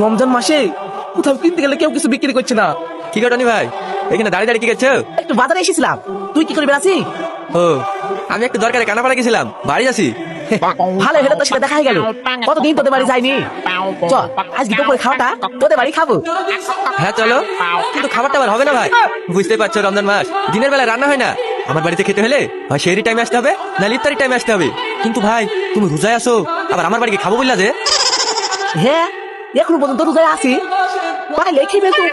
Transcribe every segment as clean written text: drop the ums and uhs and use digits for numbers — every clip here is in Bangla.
রমজান মাসে কোথাও কিনতে গেলে কেউ কিছু বিক্রি করছে না। কি ঘটনি ভাই, এখানে দাঁড়িয়ে দাঁড়িয়ে কি করছো? একটু বাজারে এসেছিলাম, তুই কি করবি আছি? ও, আমি একটু দরকারে কানাপাড়া গেছিলাম, বাড়ি আছি। ভালো হলো, তোর সাথে দেখা হয়ে গেল। কতদিন তোদের বাড়ি যাইনি। চল আজকে দুপুরে খাওয়াটা তোদের বাড়ি খাবো। হ্যাঁ চলো, কিন্তু খাবারটা আবার হবে না ভাই। বুঝতে পারছো রমজান মাস, দিনের বেলা রান্না হয় না। আমার বাড়িতে খেতে হলে হয় সেহরি টাইমে আসতে হবে, না ইফতারি টাইমে আসতে হবে। কিন্তু ভাই তুমি রোজায় আসো, আবার আমার বাড়িকে খাবো বললা যে? হ্যাঁ, এখনো পর্যন্ত রোজায় আছি। পাইলে খেয়ে ফেলতো।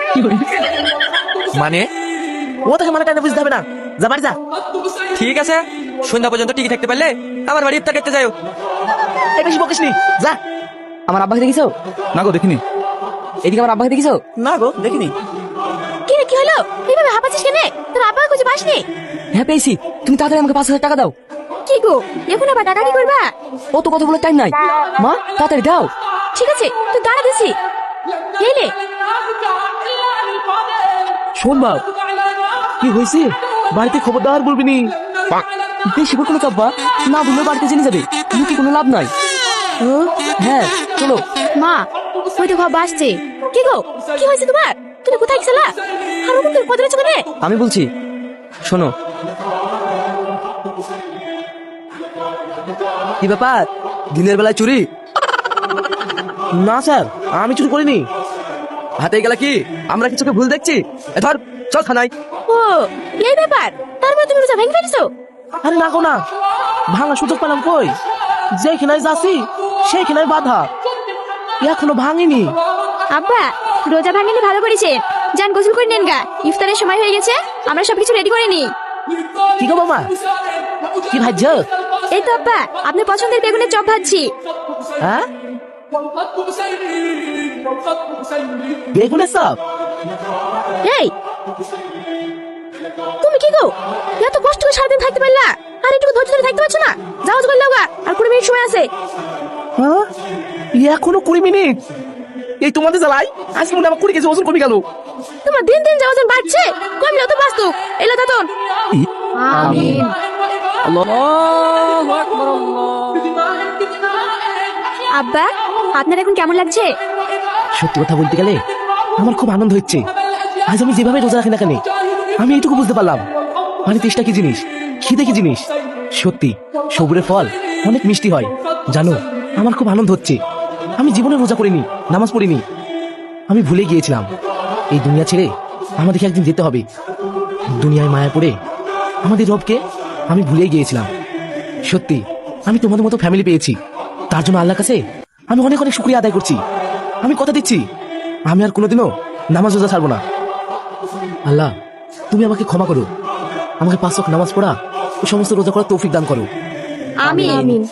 মানে ও তোকে মানে টাইমে বুঝতে হবে না, যা বাড়ি যা। ঠিক আছে, সন্ধ্যা পর্যন্ত টিকে থাকতে পারলে আমার বাড়ি ইফতার করতে যাও। এই বেশি বকিস নি, যা। আমার আব্বাকে দেখিছো? না গো দেখিনি। এদিকে আমার আব্বাকে দেখিছো? না গো দেখিনি। কি রে, কি হলো? এইভাবে হাঁপাচ্ছিস কেন? তোর আব্বা খুঁজে পাসনি? হ্যাঁ পেয়েছি। তুমি তাড়াতাড়ি আমাকে 5,000 টাকা দাও। কি গো, এখন আবার টাকা কি করবা? অত কথা বলার টাইম নাই। মা তাড়াতাড়ি দাও। ঠিক আছে, তুই দাঁড়া দিছি। এলে শোন বাপ, কি হয়েছে? বাড়িতে খবরদার বলবি নি। বেশি বললো আব্বা, না বললে বাড়িতে জেনে যাবে, লুকি কোনো লাভ নাই। হ্যাঁ চলো। মা, ওই তো বাবা আসছে। কি গো, কি হয়েছে তোমার? তুমি কোথায় গেছিলা? আমার মুখে কথা বলছো কেন? আমি বলছি শোনো। কি ব্যাপার, দিনের বেলায় চুরি? না স্যার, আমি চুরি করিনি। হাতে গেলা কি আমরা কিছুকে ভুল দেখছি? ধর, চল থানায়। ও, এই ব্যাপার। তার মানে তুমি রোজা ভেঙে ফেলেছো? আরে না গো না, ভাঙা সুযোগ পেলাম কই? যেখানে যাচ্ছি সেইখানে বাধা, এখনো ভাঙিনি। আব্বা, রোজা ভাঙেনি ভালো করেছে। যান গোসল করে নেন গা, ইফতারের সময় হয়ে গেছে। আমরা সবকিছু রেডি করে নি। কি গো বাবা, কি ভাজ্য? এই তো আব্বা, আপনার পছন্দের বেগুনের চপ ভাজছি। হ্যাঁ, বেগুনের চপ? এই, তুমি কি গো, এত কষ্ট করে সারাদিন থাকতে পারলা, আর একটু ধৈর্য ধরে থাকতে পারছো না? যাও করে লাগা, আর 20 মিনিট সময় আছে। হ্যাঁ, এখনো 20 মিনিট? এই তোমাদের জ্বালাই আজকে মনে আমার 20 কেজি ওজন কমে গেল। তোমার দিন দিন যা ওজন বাড়ছে, কমলেও তো বাস্তব। এলো দাদন। আমিন। আব্বা, আপনার এখন কেমন লাগছে? সত্যি কথা বলতে গেলে আমার খুব আনন্দ হচ্ছে। আজ আমি যেভাবে রোজা রাখি না কেন, আমি এইটুকু বুঝতে পারলাম মানে তেষ্টা কি জিনিস, খিদে কি জিনিস। সত্যি সবুরের ফল অনেক মিষ্টি হয়। জানো, আমার খুব আনন্দ হচ্ছে। আমি জীবনে রোজা করিনি, নামাজ পড়িনি। আমি ভুলে গিয়েছিলাম এই দুনিয়া ছেড়ে আমাদেরকে একদিন যেতে হবে। দুনিয়ায় মায়া পড়ে আমাদের রবকে আমি ভুলে গিয়েছিলাম। সত্যি আমি তোমাদের মতো ফ্যামিলি পেয়েছি, তার জন্য আল্লাহর কাছে আমি অনেক অনেক শুকরিয়া আদায় করছি। আমি কথা দিচ্ছি, আমি আর কোনোদিনও নামাজ রোজা ছাড়বো না। আল্লাহ, তুমি আমাকে ক্ষমা করো, আমাকে 5 ওয়াক্ত নামাজ পড়া ও সমস্ত রোজা করার তৌফিক দান করো। আমিন।